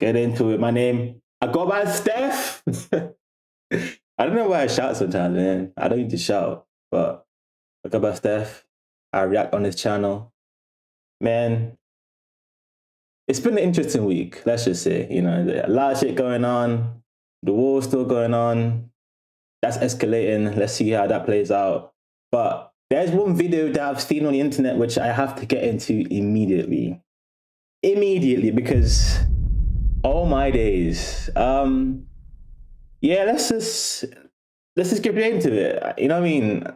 get into it. My name, I go by Steph. I don't know why I shout sometimes, man. I don't need to shout, but I go by Steph. I react on this channel. Man, it's been an interesting week, let's just say. You know, a lot of shit going on. The war's still going on. That's escalating. Let's see how that plays out. But there's one video that I've seen on the internet which I have to get into immediately. Because, oh my days. Yeah, let's just get into it. You know what I mean?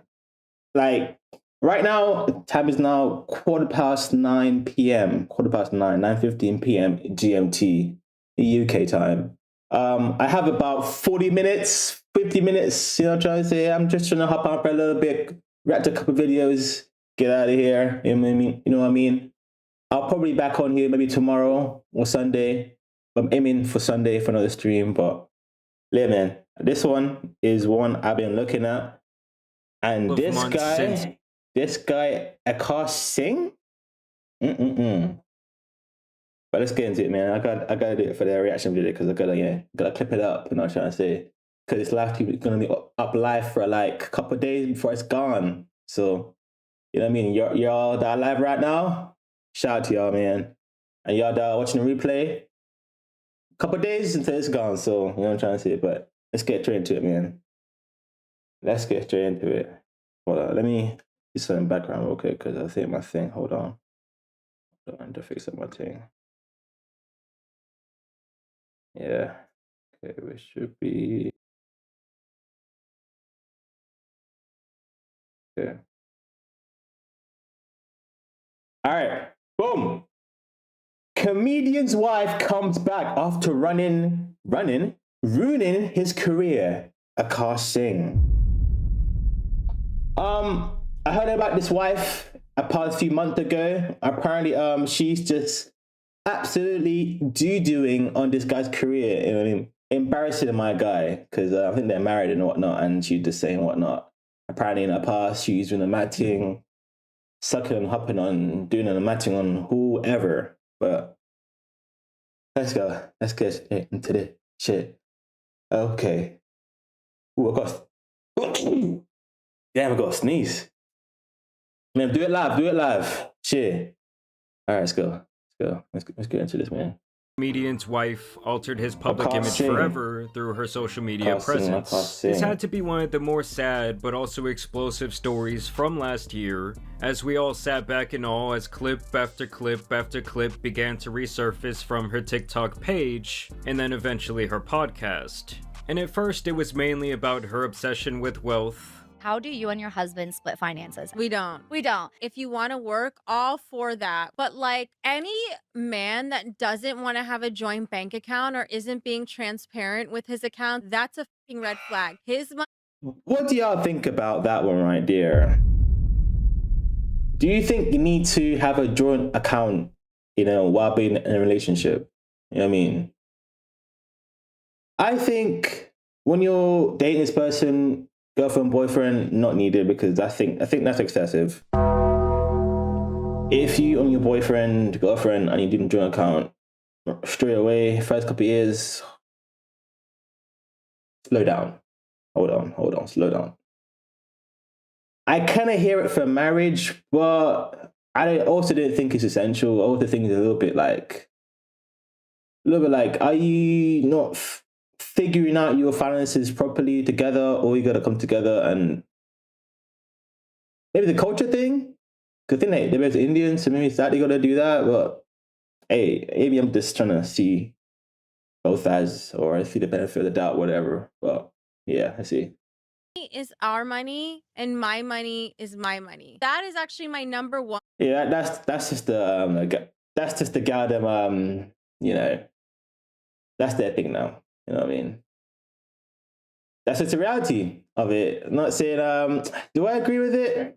Like, right now, time is now 9:15 p.m. 9:15 p.m. GMT, UK time. I have about 40 minutes, 50 minutes, you know what I'm trying to say? I'm just trying to hop on for a little bit, react to a couple videos, get out of here, you know what I mean? I'll probably be back on here maybe tomorrow or Sunday. I'm aiming for Sunday for another stream, but yeah, man, this one is one I've been looking at. And this guy, Akash Singh? But let's get into it, man. I gotta do it for the reaction video because I gotta clip it up, you know what I'm trying to say? Because it's gonna be up live for like a couple of days before it's gone. So, you know what I mean? Y'all that are live right now, shout out to y'all, man. And y'all that are watching the replay, a couple of days until it's gone. So, you know what I'm trying to say? But let's get straight into it, man. Let's get straight into it. Hold on, let me do some background real quick because I think my thing, hold on. I need to fix up my thing. Yeah, okay, we should be, okay. All right, boom. Comedian's wife comes back after ruining his career, Akash Singh. I heard about this wife a few months ago. Apparently, she's just absolutely doo-dooing on this guy's career. You know what I mean? Embarrassing my guy, because I think they're married and whatnot, and she's just saying whatnot. Apparently in the past, she's been matting, sucking and hopping on, doing a matting on whoever. But let's go. Let's get into the shit. Okay. Ooh, I got damn, I got a sneeze. Man, do it live. Shit. All right, let's go. Let's get into this, man. Comedian's wife altered his public image forever through her social media presence. This had to be one of the more sad but also explosive stories from last year, as we all sat back in awe as clip after clip after clip began to resurface from her TikTok page, and then eventually her podcast. And at first it was mainly about her obsession with wealth. How do you and your husband split finances? We don't. If you want to work, all for that. But like any man that doesn't want to have a joint bank account or isn't being transparent with his account, that's a fucking red flag. His money. What do y'all think about that one right there? Do you think you need to have a joint account, you know, while being in a relationship? You know what I mean? I think when you're dating this person, girlfriend, boyfriend, not needed, because I think that's excessive. If you own your boyfriend, girlfriend, and you didn't join an account straight away, first couple of years, slow down. Hold on, slow down. I kind of hear it for marriage, but I also didn't think it's essential. I also think it's a little bit like, are you not figuring out your finances properly together, or you gotta come together? And maybe the culture thing, because I think they're both Indians, so maybe that they gotta do that. But hey, maybe I'm just trying to see both as, or I see the benefit of the doubt, whatever. But yeah, I see. Is our money and my money is my money. That is actually my number one. Yeah, that's just the gal them you know, that's their thing now. You know what I mean? That's just the reality of it. I'm not saying, do I agree with it?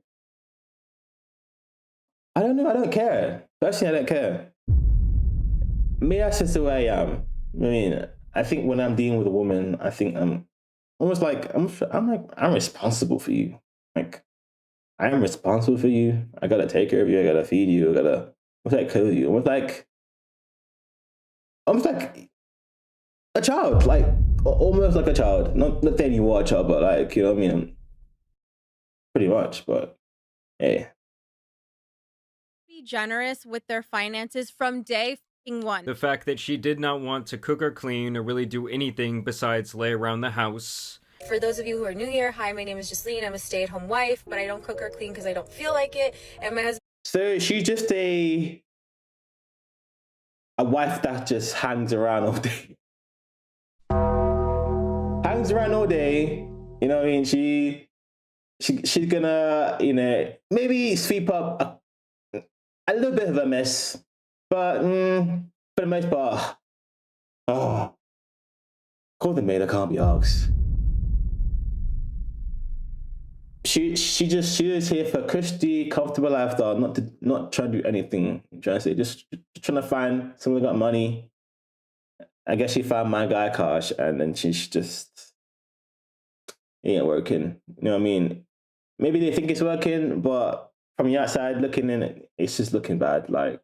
I don't know. I don't care. Personally, I don't care. Maybe that's just the way I am. I mean, I think when I'm dealing with a woman, I think I'm almost like, I'm responsible for you. Like, I am responsible for you. I gotta take care of you. I gotta feed you. I gotta clothe you. Almost like a child, like almost like a child. Not saying you are a child, but like, you know what I mean? Pretty much, but hey. Be generous with their finances from day one. The fact that she did not want to cook or clean or really do anything besides lay around the house. For those of you who are new here, hi, my name is Justine. I'm a stay-at-home wife, but I don't cook or clean because I don't feel like it. And my husband. So she's just a wife that just hangs around all day. Hangs around all day. You know what I mean? She's gonna, you know, maybe sweep up a little bit of a mess, but for the most part, call the maid, I can't be asked. She is here for cushy, comfortable lifestyle, not trying to do anything. I'm trying to say, just trying to find someone who got money. I guess she found my guy Kosh, and then she's just ain't working. You know what I mean? Maybe they think it's working, but from the outside looking in, it's just looking bad. Like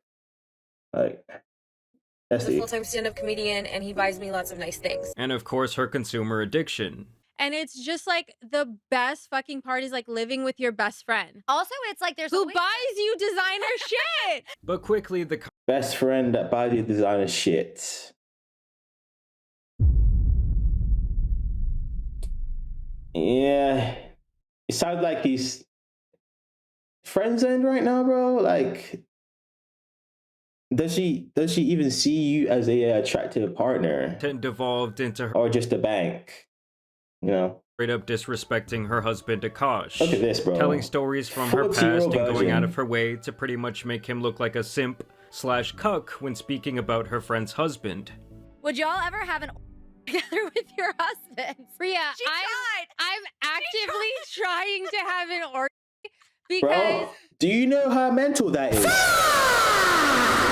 that's He's a full-time stand-up comedian, and he buys me lots of nice things. And of course, her consumer addiction. And it's just like the best fucking part is like living with your best friend. Also, it's like there's who buys you designer shit. But quickly, the best friend that buys you designer shit. Yeah, it sounds like he's friend zoned right now, bro. Like, does she even see you as a attractive partner? Devolved into her, or just a bank, you know? Straight up disrespecting her husband Akash. Look at this, bro. Telling stories from her past and going out of her way to pretty much make him look like a simp/cuck when speaking about her friend's husband. Would y'all ever have an together with your husband? Priya, I'm actively trying to have an orgy because... Bro, do you know how mental that is? Do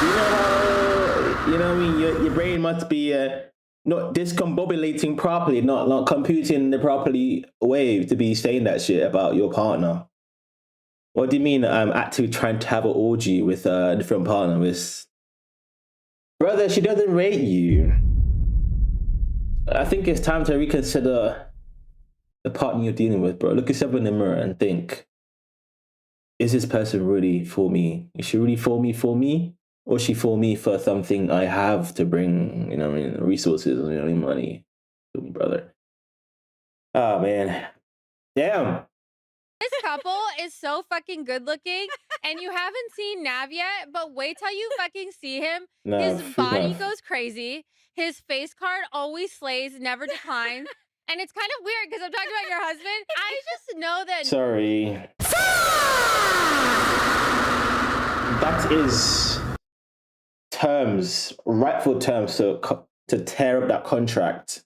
you know how, you know what I mean? Your brain must be not discombobulating properly, not computing the properly way to be saying that shit about your partner. What do you mean I'm actually trying to have an orgy with a different partner? Brother, she doesn't rate you. I think it's time to reconsider the partner you're dealing with, bro. Look yourself in the mirror and think, is this person really for me? Is she really for me? Or is she for me for something I have to bring, you know what I mean, resources, you know, money to me, brother? Oh, man. Damn. This couple is so fucking good looking, and you haven't seen Nav yet, but wait till you fucking see him. His body goes crazy. His face card always slays, never declines. And it's kind of weird because I'm talking about your husband. I just know that... Sorry. That is terms, rightful terms, so to tear up that contract.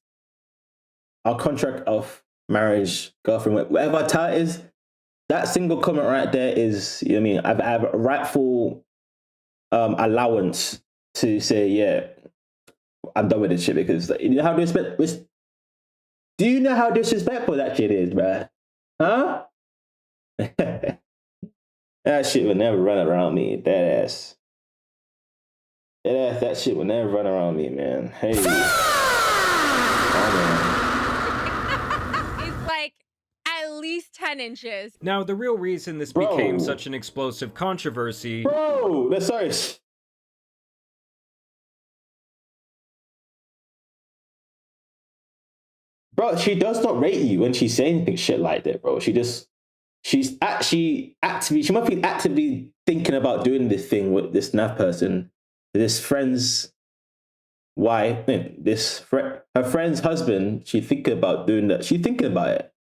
Our contract of marriage, girlfriend, whatever our title is, that single comment right there is, you know what I mean, I have a rightful allowance to say, yeah, I'm done with this shit, because you know how do you know how disrespectful that shit is, bruh? Huh? That shit would never run around me, that ass. That shit would never run around me, man. Hey. Oh, man. It's like at least 10 inches. Now, the real reason this became such an explosive controversy... Bro, sorry. Bro, she does not rate you when she's saying anything shit like that, bro. She's actually actively, she must be actively thinking about doing this thing with this Nav person, this friend's wife, her friend's husband. She's thinking about doing that. She's thinking about it.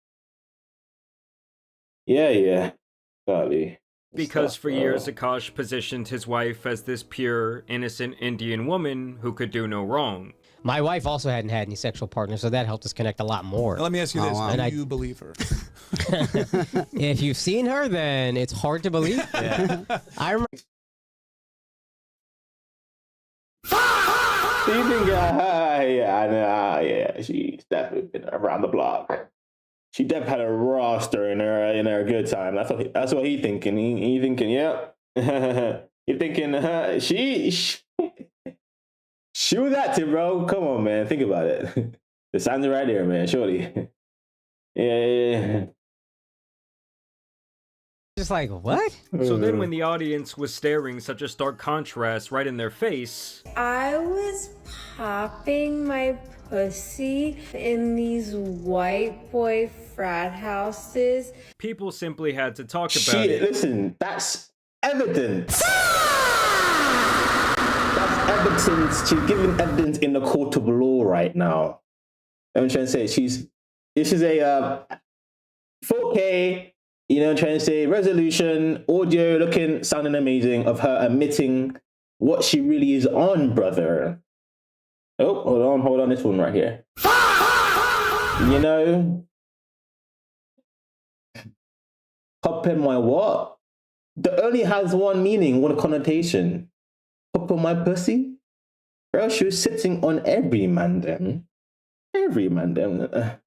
Yeah. Golly. Because for years, Akash positioned his wife as this pure, innocent Indian woman who could do no wrong. My wife also hadn't had any sexual partners, so that helped us connect a lot more. Now, let me ask you this. Wow. Do you believe her? If you've seen her, then it's hard to believe. Yeah. I remember... Yeah, she's definitely been around the block. She definitely had a roster in her good time. That's what he thinking. He thinking, yeah. You're thinking, she She was active, bro. Come on, man. Think about it. The signs are right there, man. Surely. Yeah. Just like, what? So then when the audience was staring such a stark contrast right in their face, I was popping my pussy in these white boy frat houses. people simply had to talk about it. Listen, that's evidence. That's evidence. She's giving evidence in the court of law right now. I'm trying to say this is a 4K, you know, I'm trying to say resolution, audio looking, sounding amazing of her admitting what she really is on, brother. Oh, hold on, this one right here. You know, popping my what? That only has one meaning, one connotation. Popping my pussy? Bro, she was sitting on every man then. Every man then.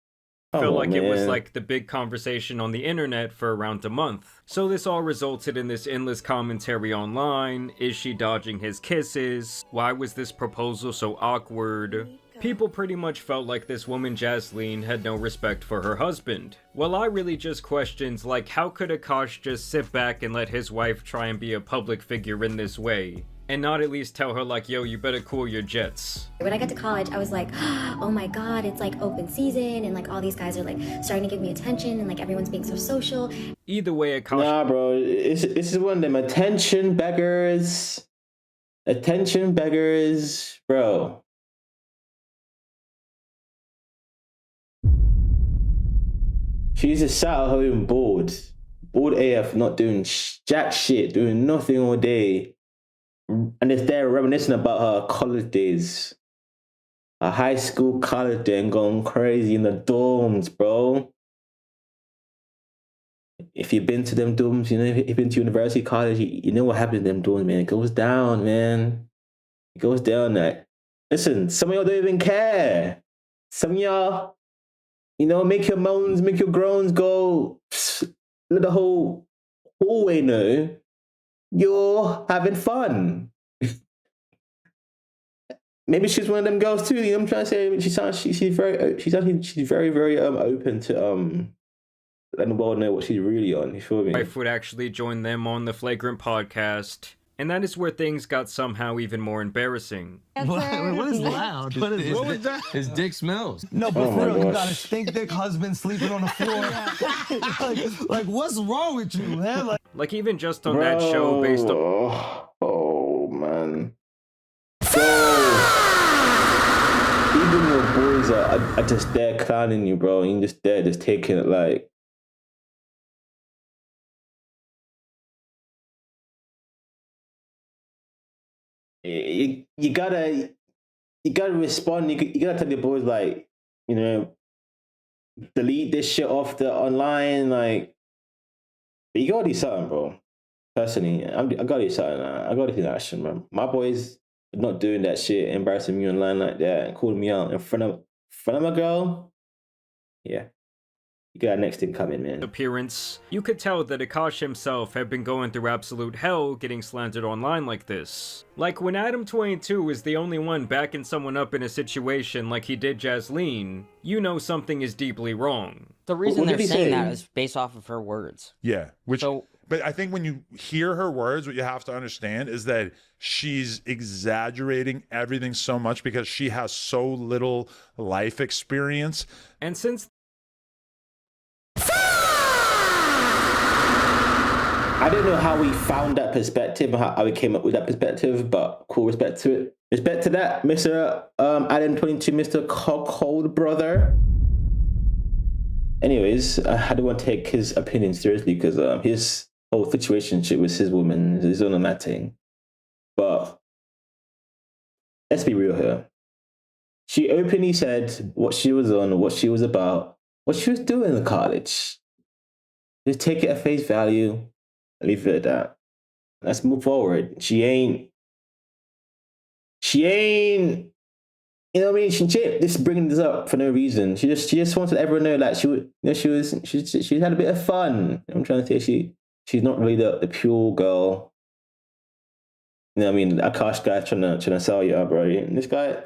Felt like it was like the big conversation on the internet for around a month. So this all resulted in this endless commentary online. Is she dodging his kisses? Why was this proposal so awkward? People pretty much felt like this woman Jasleen had no respect for her husband. Well, I really just questioned, like, how could Akash just sit back and let his wife try and be a public figure in this way? And not at least tell her, like, yo, you better cool your jets. When I got to college, I was like, oh my god, it's like open season, and like all these guys are like starting to give me attention, and like everyone's being so social. Either way, Akash... Nah, bro, this is one of them attention beggars. Attention beggars, bro. She's just sat at home bored. Bored AF, not doing jack shit, doing nothing all day. And it's there reminiscing about her college days. A high school college day and going crazy in the dorms, bro. If you've been to them dorms, you know, if you've been to university college, you know what happens in them dorms, man. It goes down, man. It goes down that. Listen, some of y'all don't even care. Some of y'all, you know, make your moans, make your groans go. Let the whole hallway know you're having fun. Maybe she's one of them girls too. You know what I'm trying to say? She's very, very open to letting the world know what she's really on. You feel me? Wife would actually join them on the Flagrant podcast, and that is where things got somehow even more embarrassing. What is loud? What was that? His dick smells. No, but for real, you got a stink dick husband sleeping on the floor. like, what's wrong with you, man? Like even just on that show based on... Oh, man. Even your boys are just there clowning you, bro. And you're just there, just taking it like... You gotta respond. You gotta tell your boys, like, you know, delete this shit off the online. Like, but you gotta do something, bro. Personally, I gotta do something. I gotta do action, man. My boys are not doing that shit, embarrassing me online like that, and calling me out in front of my girl. Yeah. You got next thing coming, man. Appearance. You could tell that Akash himself had been going through absolute hell getting slandered online like this. Like when Adam22 is the only one backing someone up in a situation like he did Jasleen, you know something is deeply wrong. The reason they're saying that is based off of her words. Yeah, but I think when you hear her words, what you have to understand is that she's exaggerating everything so much because she has so little life experience. And since I don't know how we found that perspective, how we came up with that perspective, but cool, respect to it. Respect to that, Mr. Adam22, Mr. Cold brother. Anyways, I don't want to take his opinion seriously because his whole situationship with his woman is on a mad thing. But let's be real here. She openly said what she was on, what she was about, what she was doing in college. Just take it at face value. Leave it at that. Let's move forward. She ain't, you know what I mean? She just bringing this up for no reason. She just wanted everyone to know that she had a bit of fun. I'm trying to say she's not really the pure girl. You know what I mean? Akash guy trying to sell you, bro. And this guy,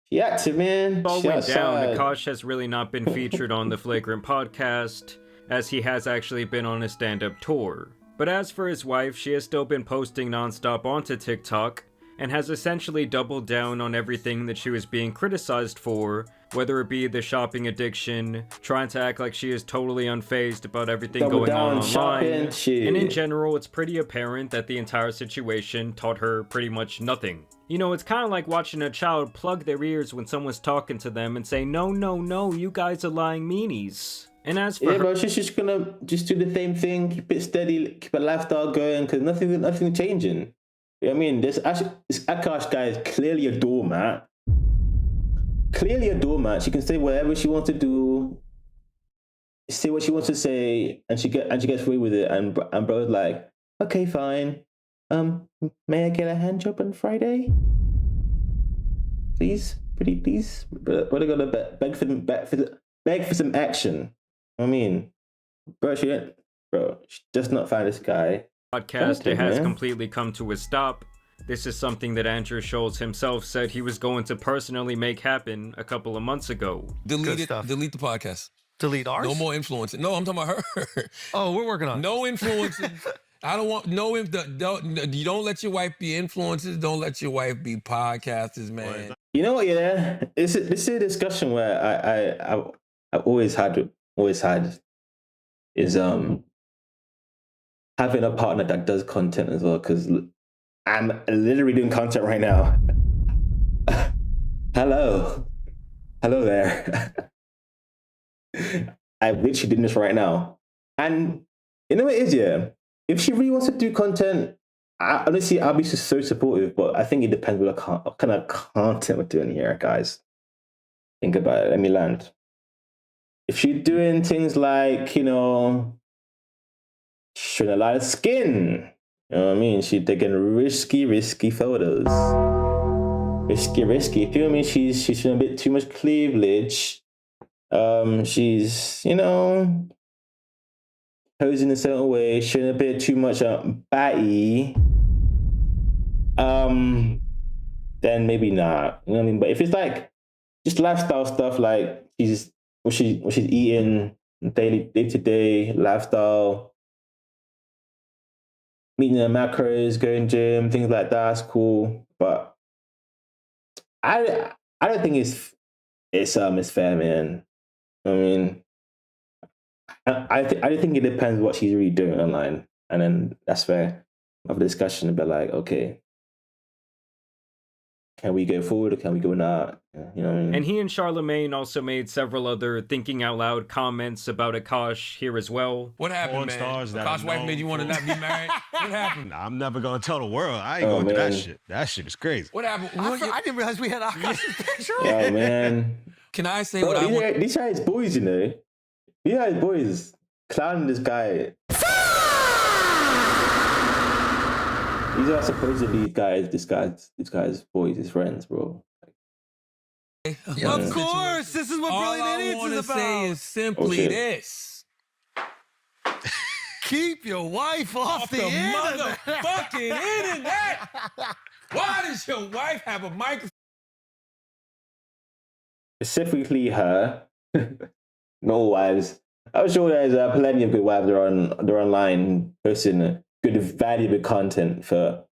he active, man. All went down. Akash has really not been featured on the Flagrant podcast, as he has actually been on a stand-up tour. But as for his wife, she has still been posting non-stop onto TikTok, and has essentially doubled down on everything that she was being criticized for, whether it be the shopping addiction, trying to act like she is totally unfazed about everything going on online, and in general, it's pretty apparent that the entire situation taught her pretty much nothing. You know, it's kind of like watching a child plug their ears when someone's talking to them and say, no, no, no, you guys are lying meanies. And as for her, bro, she's just gonna just do the same thing, keep it steady, keep a lifestyle going, because nothing changing. You know what I mean? This Akash guy is clearly a doormat. Clearly a doormat. She can say whatever she wants to do, say what she wants to say, and she gets away with it. And bro's like, okay, fine. May I get a hand job on Friday? Please, pretty please. But I gotta beg for some action. I mean, bro, she just not find this guy. Podcast, it has completely come to a stop. This is something that Andrew Schultz himself said he was going to personally make happen a couple of months ago. Delete it. Delete the podcast. Delete ours? No more influencing. No, I'm talking about her. Oh, we're working on it. No influencing. I don't want you don't let your wife be influencers. Don't let your wife be podcasters, man. You know what? Yeah, this is a discussion where I've always had is having a partner that does content as well, because I'm literally doing content right now. Hello there. I'm literally doing this right now, and you know what it is, yeah. If she really wants to do content, honestly, I'll be so supportive. But I think it depends what kind of content we're doing here, guys. Think about it. Let me land. If she's doing things like, you know, showing a lot of skin, you know what I mean? She's taking risky photos. Risky. You feel me? She's showing a bit too much cleavage. She's, you know, posing in a certain way, showing a bit too much batty. Then maybe not. You know what I mean? But if it's like just lifestyle stuff, like what she's eating, day-to-day lifestyle, meeting the macros, going gym, things like that's cool. But I don't think it's fair, man. I mean, I think it depends what she's really doing online, and then that's fair. Have a discussion about like, okay, can we go forward or can we go not? You know what I mean? And he and Charlemagne also made several other thinking out loud comments about Akash here as well. What happened, man? Akash's wife made you want to not be married? What happened? I'm never gonna tell the world. I ain't going to that shit. That shit is crazy. What happened? I didn't realize we had Akash's picture. Oh man. Can I say what I want? These guys boys, you know. These guys boys clowning this guy. These are supposedly this guy's boys, his friends, bro. Yeah, of course, this is what Brilliant Idiots is about. All I want to say is simply this. Keep your wife off the internet. Motherfucking internet. Why does your wife have a microphone? Specifically her, no wives. I'm sure there's plenty of good wives that are online posting good, valuable content for,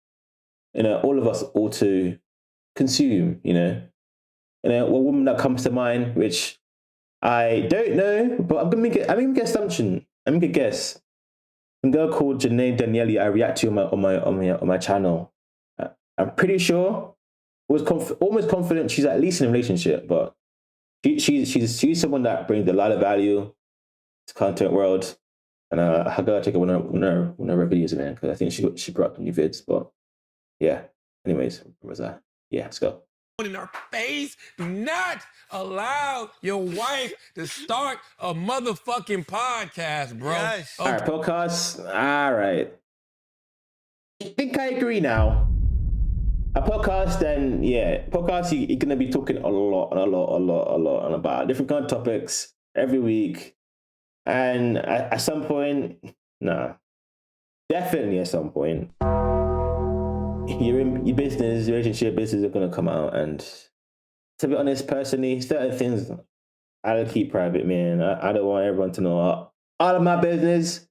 you know, all of us all to consume. You know, one woman that comes to mind, which I don't know, but I'm gonna make an assumption. I'm gonna guess. A girl called Janae Daniele. I react to on my channel. I'm pretty sure, almost confident she's at least in a relationship, but she's someone that brings a lot of value to the content world. And I gotta check out one of her videos, man, because I think she brought new vids. But yeah, anyways, where was that? Yeah, let's go. In her face, do not allow your wife to start a motherfucking podcast, bro. Yes. All right, podcast. All right. I think I agree now. A podcast, then yeah, podcast. You're gonna be talking a lot about different kind of topics every week. And at some point, nah, definitely at some point, you're in your business, relationship business are gonna come out. And to be honest, personally, certain things I'll keep private, man. I don't want everyone to know all of my business.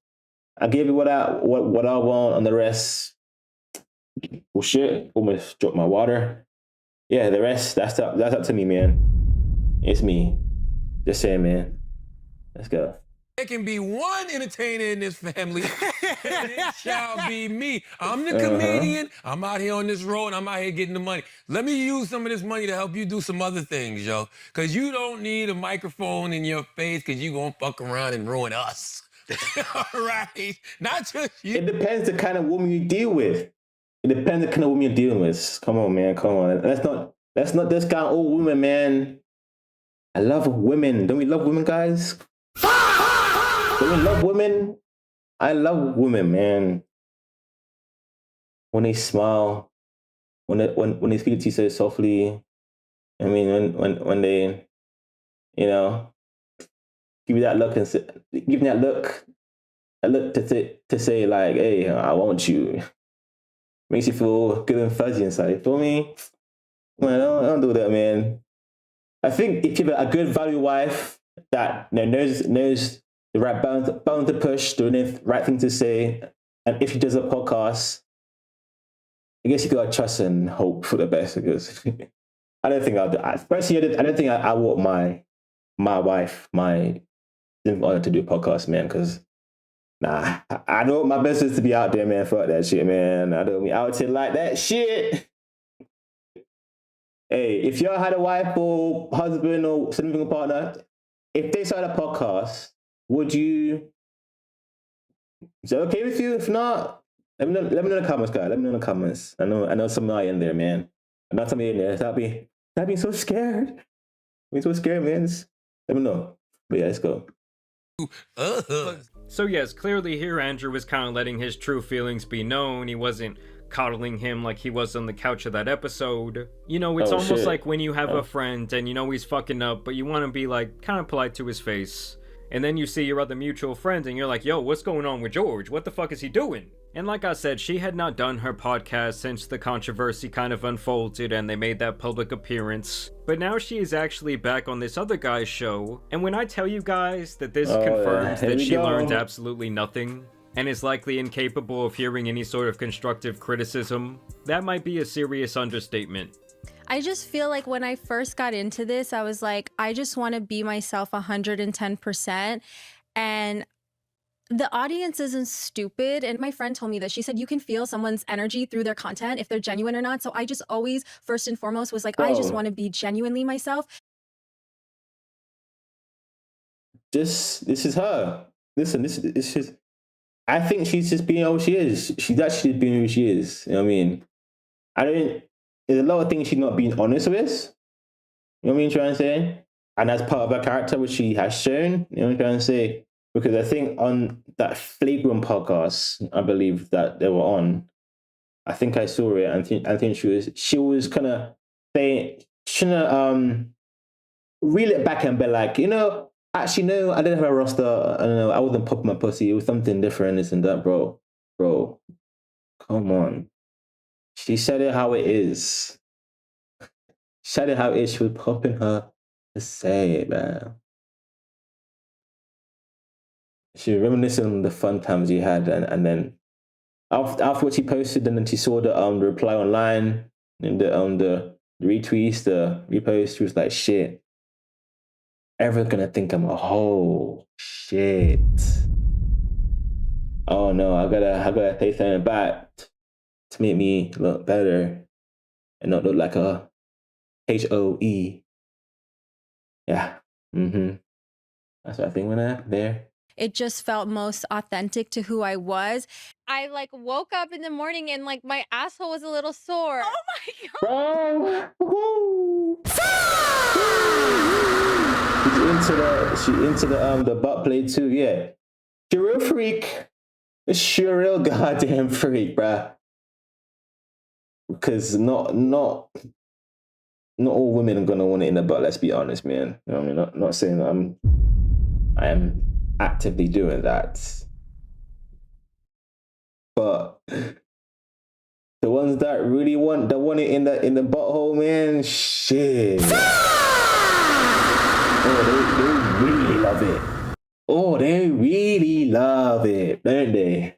I give you what I want, and the rest. Well, shit, almost dropped my water. Yeah, the rest, that's up to me, man. It's me. Just saying, man. Let's go. There can be one entertainer in this family, and it shall be me. I'm the comedian. I'm out here on this road, and I'm out here getting the money. Let me use some of this money to help you do some other things, yo. Because you don't need a microphone in your face because you're going to fuck around and ruin us. All right? Not just you. It depends the kind of woman you deal with. It depends the kind of woman you're dealing with. Come on, man. Come on. Let's not discount all women, man. I love women. Don't we love women, guys? Don't we love women? I love women, man. When they smile, when they speak to you so softly. I mean, when they, you know, give you that look and give me that look to say like, hey, I want you. Makes you feel good and fuzzy inside. You feel me? Man, don't do that, man. I think if you have a good value wife that knows the right button to push, doing the right thing to say, and if she does a podcast, I guess you gotta trust and hope for the best. Because I don't think I'll do. Personally, I don't think I want my wife, my honor to do a podcast, man. Because nah, I don't want my business to be out there, man. Fuck that shit, man. I don't want me out here like that shit. Hey, if y'all had a wife or husband or significant partner, if they started a podcast, would you? Is that okay with you? If not, let me know in the comments, guys. Let me know in the comments. I know some of you in there, man. I'm not somebody in there. Stop being so scared. I'm so scared, man. Let me know. But yeah, let's go. So yes, clearly here Andrew was kind of letting his true feelings be known. He wasn't coddling him like he was on the couch of that episode. You know, it's almost like when you have a friend and you know he's fucking up, but you want to be like kind of polite to his face. And then you see your other mutual friend and you're like, yo, what's going on with George? What the fuck is he doing? And like I said, she had not done her podcast since the controversy kind of unfolded and they made that public appearance. But now she is actually back on this other guy's show. And when I tell you guys that this confirms that she learned absolutely nothing and is likely incapable of hearing any sort of constructive criticism, that might be a serious understatement. I just feel like when I first got into this, I was like, I just want to be myself 110%. And the audience isn't stupid. And my friend told me this. She said, you can feel someone's energy through their content, if they're genuine or not. So I just always, first and foremost, was like, I just want to be genuinely myself. This is her. Listen, this is. I think she's just being who she is. She's actually being who she is. You know what I mean? There's a lot of things she's not being honest with. You know what I mean? Trying to say, and that's part of her character, which she has shown. You know what I'm trying to say? Because I think on that Flagrant podcast, I believe that they were on, I think I saw it. I think she was kind of saying, reel it back and be like, you know, actually no, I didn't have a roster. I don't know, I wasn't popping my pussy. It was something different, this and that, bro. Bro, come on. She said it how it is. She said it how it is. She was popping her to say it, man. She was reminiscing on the fun times you had, and then after what she posted, and then she saw the reply online and the retweets, the repost. She was like, "Shit, everyone's gonna think I'm a hoe. Shit. Oh no, I gotta say something back to make me look better and not look like a HOE." Yeah. That's what I think when I'm there. It just felt most authentic to who I was. I like woke up in the morning and like my asshole was a little sore. Oh my god. Bro. She's into the butt play too, yeah. She a real freak. She a real goddamn freak, bruh. Because not all women are gonna want it in the butt, let's be honest, man. You know what I mean? Not saying that I am actively doing that. But The ones that really want it in the butthole, man. Shit. Oh, they really love it. Oh, they really love it, don't they?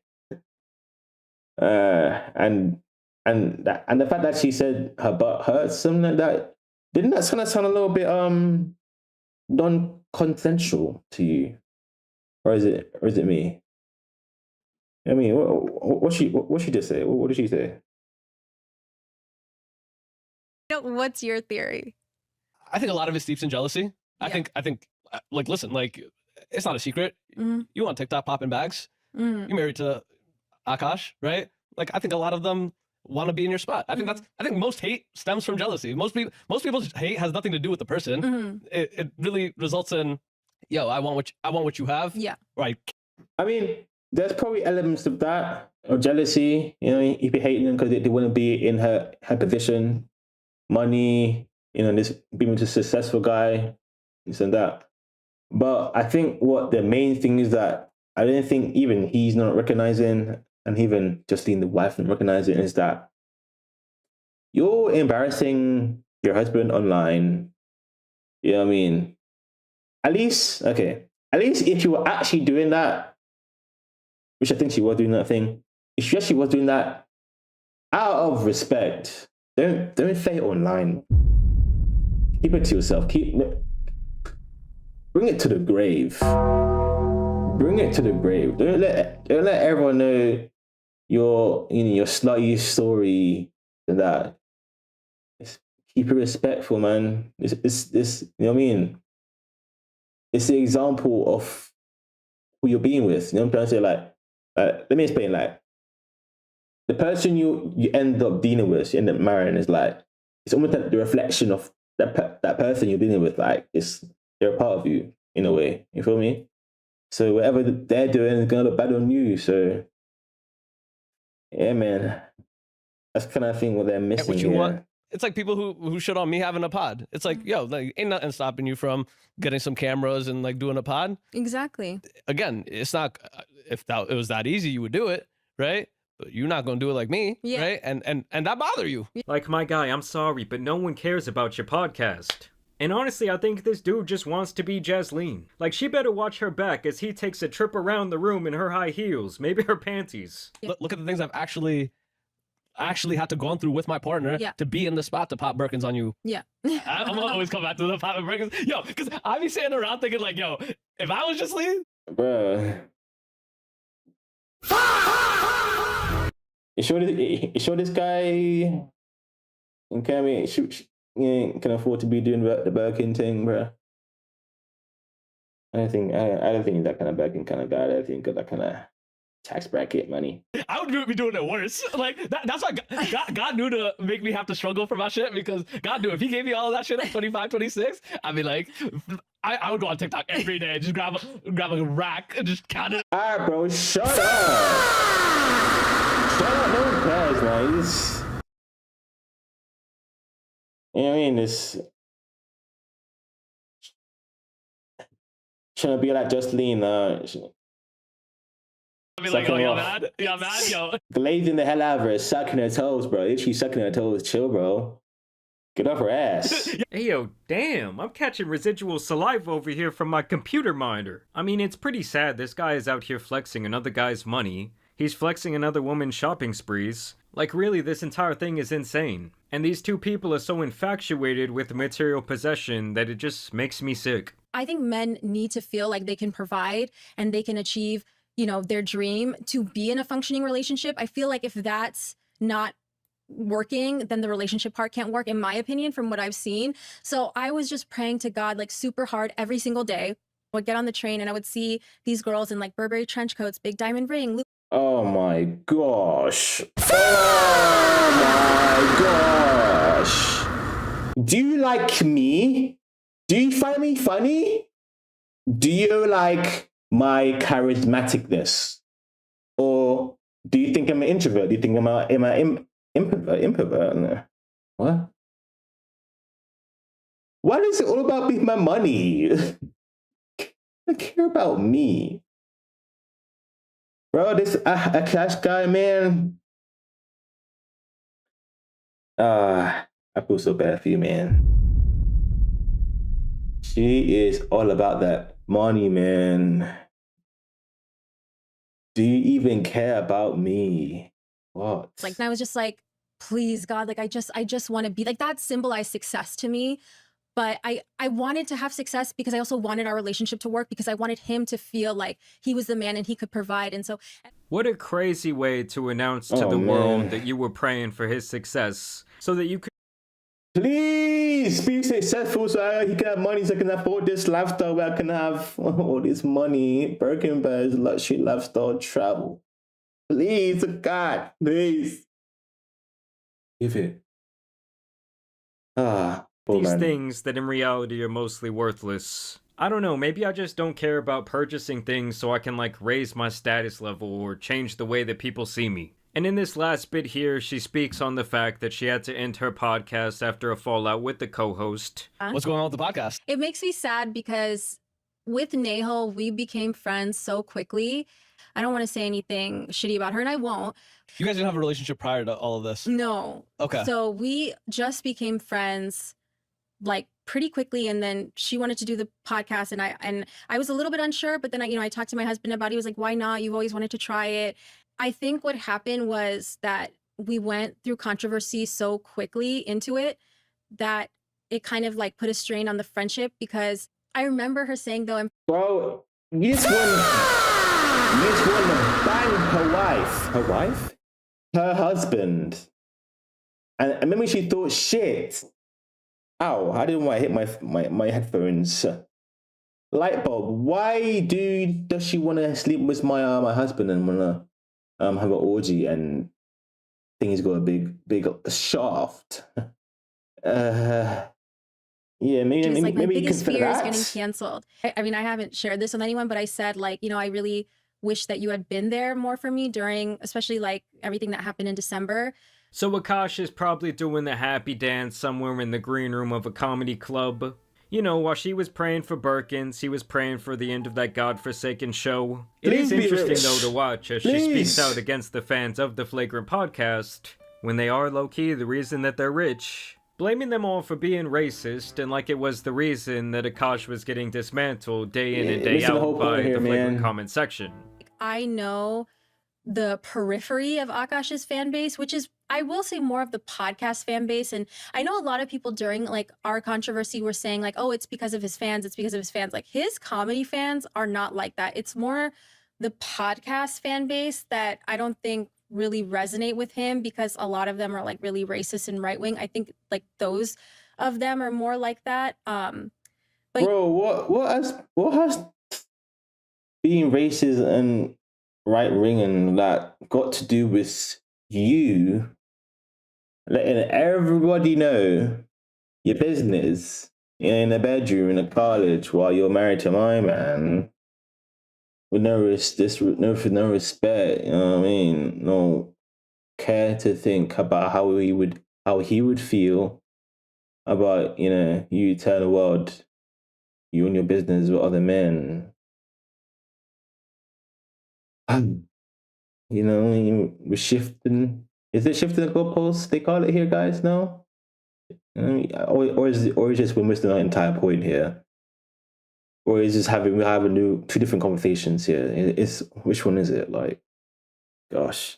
And the fact that she said her butt hurts, something like that, didn't that kind of sound a little bit non-consensual to you, or is it me? I mean, what she just say? What did she say? What's your theory? I think a lot of it steeps in jealousy. I think like, listen, like, it's not a secret. You on TikTok popping bags. You're married to Akash, right? Like, I think a lot of them want to be in your spot. I think most hate stems from jealousy. Most people's hate has nothing to do with the person. It really results in, yo, I want what you have. Yeah. Right. I mean, there's probably elements of that, of jealousy. You know, you'd be hating them because they wouldn't be in her position, money, you know, this being a successful guy, this and that. But I think what the main thing is that I don't think even he's not recognizing, and even Justine, the wife, not recognizing, is that you're embarrassing your husband online. You know what I mean? At least if you were actually doing that, which I think she was doing that thing, if she actually was doing that out of respect, don't say it online. Keep it to yourself. Bring it to the grave. Bring it to the grave. Don't let everyone know your slutty story and that. Keep it respectful, man. This you know what I mean? It's the example of who you're being with. You know what I'm trying to say? Like, let me explain. Like, the person you end up dealing with, you end up marrying, is like, it's almost like the reflection of that person you're dealing with. Like, they're a part of you in a way. You feel me? So whatever they're doing is gonna look bad on you. So yeah, man, that's kind of thing what they're missing. What you want? It's like people who shit on me having a pod. It's like, yo, like, ain't nothing stopping you from getting some cameras and like doing a pod. Exactly. Again, it's not, if it was that easy, you would do it, right? But you're not gonna do it like me, right? And that bother you. Like, my guy, I'm sorry, but no one cares about your podcast. And honestly, I think this dude just wants to be Jasleen. Like, she better watch her back as he takes a trip around the room in her high heels, maybe her panties. Look at the things I've actually had to go through with my partner to be in the spot to pop Birkins on you. Yeah. I'm gonna always come back to the popping Birkins. Yo, because I be sitting around thinking like, yo, if I was Jasleen, bruh. You sure this guy can afford to be doing the Birkin thing, bro? I don't think he's that kind of Birkin kind of guy. I don't think got that kind of tax bracket money. I would be doing it worse. Like, that's why God knew to make me have to struggle for my shit, because God knew if he gave me all of that shit at 25, 26, I'd be like, I would go on TikTok every day, just grab a rack and just count it. All right, bro, shut up. Shut up, no one cares, man. You know what I mean? This trying to be like Justine. I'd be like, oh, y'all mad? Y'all mad, yo? Glazing the hell out of her, sucking her toes, bro. If she's sucking her toes, chill, bro. Get off her ass. Hey, yo, damn, I'm catching residual saliva over here from my computer monitor. I mean, it's pretty sad this guy is out here flexing another guy's money. He's flexing another woman's shopping sprees. Like, really, this entire thing is insane. And these two people are so infatuated with material possession that it just makes me sick. I think men need to feel like they can provide and they can achieve, their dream to be in a functioning relationship. I feel like if that's not working, then the relationship part can't work, in my opinion, from what I've seen. So I was just praying to God, like, super hard every single day. I would get on the train and I would see these girls in like Burberry trench coats, big diamond ring. Oh my gosh. Oh my gosh. Do you like me? Do you find me funny? Do you like my charismaticness? Or do you think I'm an introvert? Do you think I'm an introvert? What? Why is it all about me, my money? I care about me. Bro, this Akash guy, man. I feel so bad for you, man. She is all about that money, man. Do you even care about me? What? Like, and I was just like, please, God, like, I just want to be like, that symbolized success to me. But I wanted to have success because I also wanted our relationship to work, because I wanted him to feel like he was the man and he could provide. And so, what a crazy way to announce to the world that you were praying for his success so that you could please be successful so he can have money, so I can afford this lifestyle where I can have all this money, Birkin bags, luxury lifestyle, travel. Please, God, please. Give it. These things that in reality are mostly worthless. I don't know, maybe I just don't care about purchasing things so I can like raise my status level or change the way that people see me. And in this last bit here, she speaks on the fact that she had to end her podcast after a fallout with the co-host. What's going on with the podcast? It makes me sad because with Nahal, we became friends so quickly. I don't want to say anything shitty about her, and I won't. You guys didn't have a relationship prior to all of this? No. Okay. So we just became friends like pretty quickly, and then she wanted to do the podcast, and I was a little bit unsure, but then I talked to my husband about it. He was like, why not? You've always wanted to try it. I think what happened was that we went through controversy so quickly into it that it kind of like put a strain on the friendship, because I remember her saying though, bro, you just want to bang her husband. And maybe she thought, shit, ow, I didn't want to hit my headphones. Light bulb, why does she want to sleep with my husband and want to have an orgy, and think he's got a big shaft? Yeah, maybe like, my biggest consider fear is that. getting canceled. I mean, I haven't shared this with anyone, but I said, like, I really wish that you had been there more for me during, especially like everything that happened in December. So Akash is probably doing the happy dance somewhere in the green room of a comedy club. While she was praying for Birkins, he was praying for the end of that godforsaken show. It is interesting, though, to watch as she speaks out against the fans of the Flagrant podcast, when they are low-key the reason that they're rich, blaming them all for being racist, and like it was the reason that Akash was getting dismantled day in and day out by the Flagrant comment section. I know the periphery of Akash's fan base, which is, I will say, more of the podcast fan base. And I know a lot of people during like our controversy were saying like, oh, it's because of his fans. It's because of his fans. Like, his comedy fans are not like that. It's more the podcast fan base that I don't think really resonate with him, because a lot of them are like really racist and right wing. I think like those of them are more like that. But bro, what has being racist and right wing and that got to do with you letting everybody know your business in a bedroom in a college while you're married to my man with no respect, you know what I mean? No care to think about how he would feel about, you tell the world you and your business with other men. We're shifting. Is it shifting the goalposts? They call it here, guys. No, or is it just we're missing our entire point here, or is just we're having two different conversations here? It's which one is it? Like, gosh.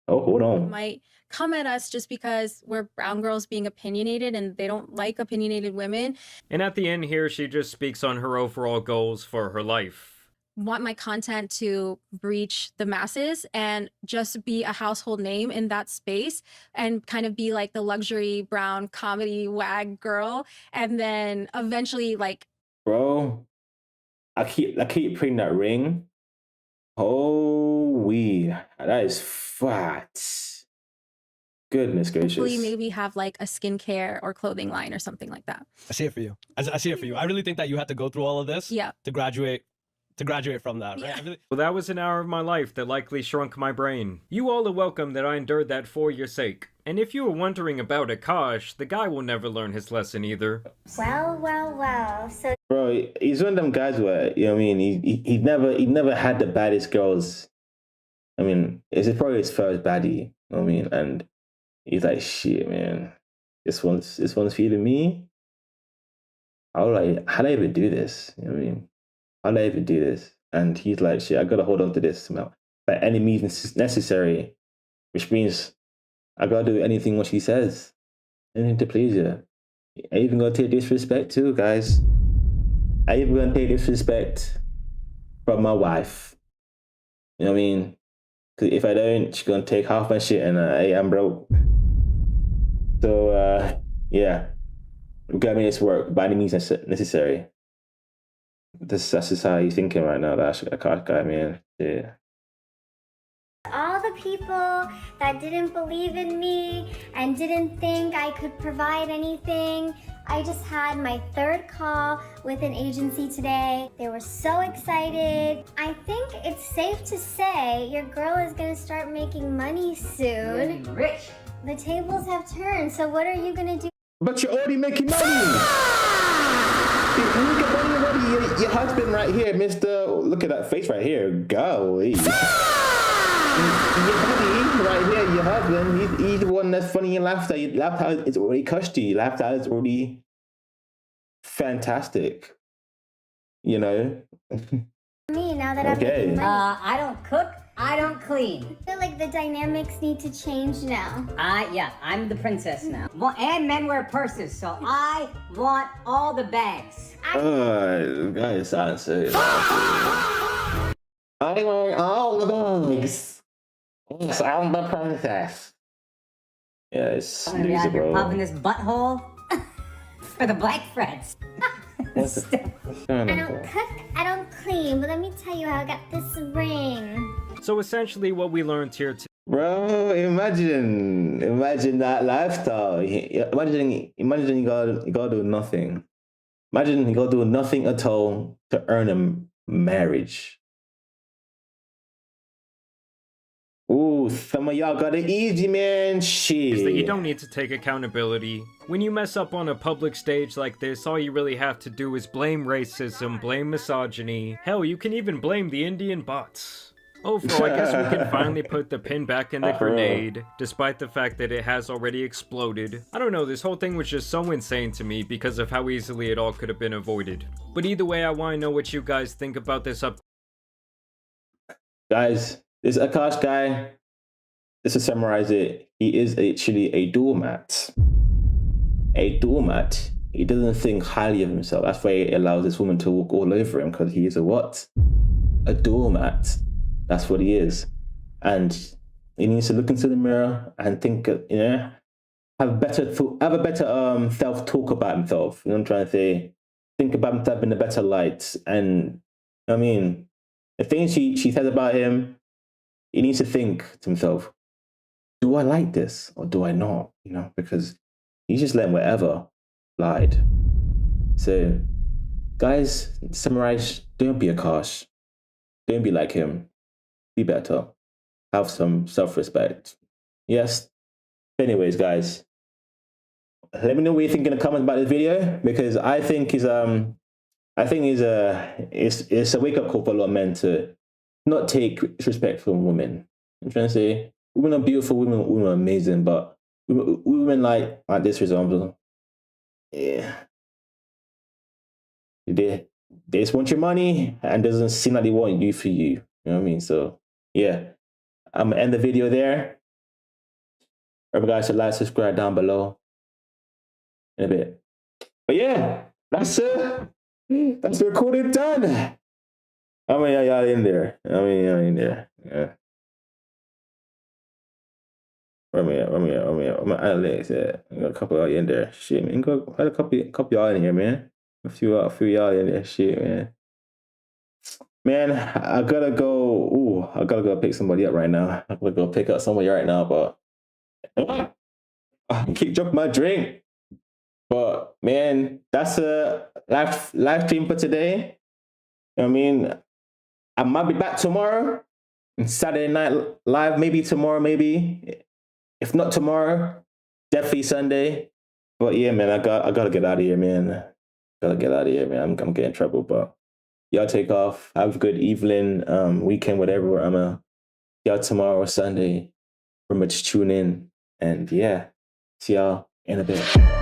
Oh, hold on. Might come at us just because we're brown girls being opinionated, and they don't like opinionated women. And at the end here, she just speaks on her overall goals for her life. Want my content to reach the masses and just be a household name in that space, and kind of be like the luxury brown comedy wag girl, and then eventually like, bro, I keep putting that ring. Oh, that is fat. Goodness gracious. Hopefully maybe have like a skincare or clothing line or something like that. I see it for you. I see it for you. I really think that you had to go through all of this to graduate from that, right? Yeah. Well, that was an hour of my life that likely shrunk my brain. You all are welcome that I endured that for your sake. And if you were wondering about Akash, the guy will never learn his lesson either. Well. So, bro, he's one of them guys where, you know what I mean, he never had the baddest girls. I mean, it's probably his first baddie, you know what I mean? And He's like, shit, man. This one's feeding me. How do I even do this? You know what I mean? How do I even do this? And he's like, shit, I gotta hold on to this by any means necessary, which means I gotta do anything what she says. Anything to please you. I even gonna take disrespect too, guys. I even gonna take disrespect from my wife. You know what I mean? Because if I don't, she's gonna take half my shit and hey, I'm broke. So yeah, we gotta make this work by any means necessary. That's just how you're thinking right now. That's a car guy, man. Yeah. All the people that didn't believe in me and didn't think I could provide anything. I just had my 3rd call with an agency today. They were so excited. I think it's safe to say your girl is gonna start making money soon. Rich. The tables have turned, so what are you gonna do? But you're already making money! You get money already. Your husband right here, Mr. Look at that face right here. Golly. Your buddy right here, your husband, he's the one that's funny and laughs at. You laughed out, it's already cushy. You laughed out, it's already fantastic. You know? Me, now that I'm making money. I don't cook, I don't clean. I feel like the dynamics need to change now. Yeah, I'm the princess now. Well, and men wear purses, so I want all the bags. Guys, sound serious. I want all the bags. Yes, I'm the princess. Yeah, it's I'm gonna be out here popping this butthole for the black friends. I don't cook, I don't clean, but let me tell you how I got this ring. So essentially what we learned here today. Bro, imagine that lifestyle. Imagine you gotta do nothing. Imagine you gotta do nothing at all to earn a marriage. Ooh, some of y'all got it easy, man. Shit. Is that you don't need to take accountability. When you mess up on a public stage like this, all you really have to do is blame racism, blame misogyny. Hell, you can even blame the Indian bots. Overall, I guess we can finally put the pin back in the grenade, despite the fact that it has already exploded. I don't know, this whole thing was just so insane to me because of how easily it all could have been avoided. But either way, I want to know what you guys think about this up. Guys, this Akash guy, just to summarize it, he is actually a doormat. A doormat. He doesn't think highly of himself. That's why he allows this woman to walk all over him, because he is a what? A doormat. That's what he is. And he needs to look into the mirror and think, you know, have a better self-talk about himself. You know what I'm trying to say? Think about himself in a better light. And I mean, the things she says about him, he needs to think to himself, do I like this or do I not? You know, because he's just letting whatever slide. So, guys, summarize, don't be Akash. Don't be like him. Be better. Have some self-respect. Yes. Anyways, guys, let me know what you think in the comments about this video, because I think it's a wake-up call for a lot of men to not take respect from women. I'm trying to say, women are beautiful, women are amazing, but women like this, for example, yeah, they just want your money and doesn't seem like they want you for you. You know what I mean? So yeah, I'm gonna end the video there. Remember, guys, to like, subscribe down below in a bit. But yeah, that's the recording done. How many of y'all in there? How many of y'all in there? Yeah. Where me at? My Alex, yeah. I got a couple of y'all in there. Shit, man. Got a couple y'all in here, man. A few y'all in there. Shit, man. Man, I gotta go. Ooh, I gotta go pick somebody up right now. I'm gonna go pick up somebody right now, but I keep dropping my drink. But man, that's a live stream for today. You know what I mean? I might be back tomorrow. Saturday Night Live, maybe tomorrow, maybe. If not tomorrow, definitely Sunday. But yeah, man, I gotta get out of here, man. Gotta get out of here, man. I'm getting in trouble, but y'all take off. Have a good evening, weekend, whatever. I'm gonna y'all tomorrow or Sunday. Pretty much tune in And yeah, see y'all in a bit.